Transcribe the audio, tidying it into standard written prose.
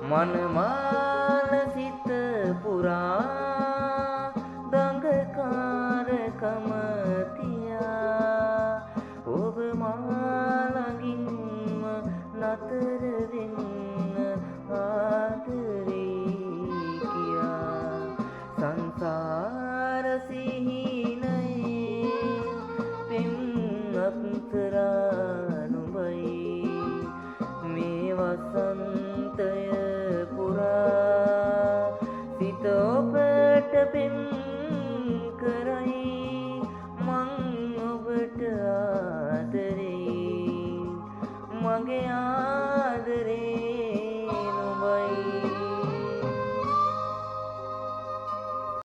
මනමාන සිත පුරා දඟකාරකම තියා ඔබ මා ළඟින්ම නතර වෙන්න ආදරේ කියා සංසාර සිහිනයේ පෙම් අත්තරා නුඹයි මේ වසන්තය පුරා සිත ඔබට පෙම් කරයි මං ඔබට ආදරේ මගේ